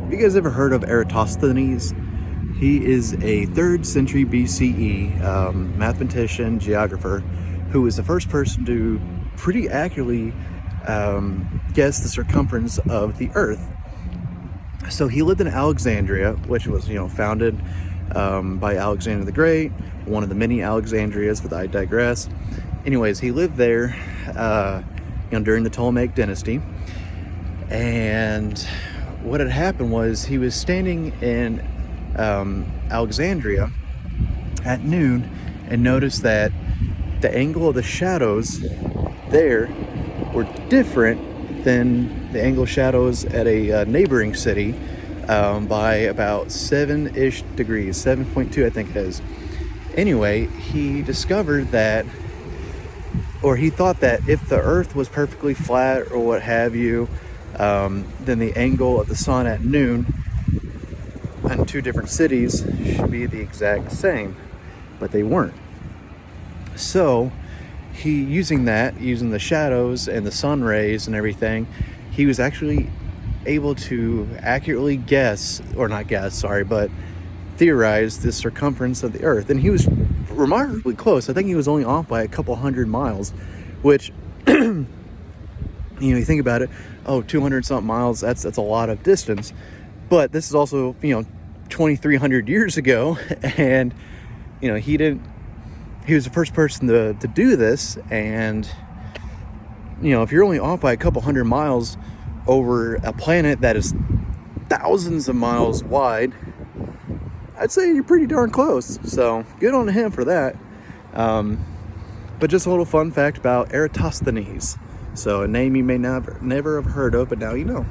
Have you guys ever heard of Eratosthenes? He is a 3rd century BCE mathematician, geographer, who was the first person to pretty accurately guess the circumference of the Earth. So he lived in Alexandria, which was, founded by Alexander the Great, one of the many Alexandrias, but I digress. Anyways, he lived there, during the Ptolemaic dynasty, and what had happened was he was standing in Alexandria at noon and noticed that the angle of the shadows there were different than the angle of shadows at a neighboring city by about 7-ish degrees, 7.2 I think it is. Anyway, he discovered that, or he thought that if the Earth was perfectly flat or what have you, then the angle of the sun at noon in 2 different cities should be the exact same, but they weren't. So he, using the shadows and the sun rays and everything, he was actually able to accurately but theorize the circumference of the Earth. And he was remarkably close. I think he was only off by a couple hundred miles, which you think about it, 200 something miles, that's a lot of distance. But this is also 2,300 years ago, and he was the first person to do this. And if you're only off by a couple hundred miles over a planet that is thousands of miles wide, I'd say you're pretty darn close. So good on him for that. But just a little fun fact about Eratosthenes. So a name you may never have heard of, but now you know.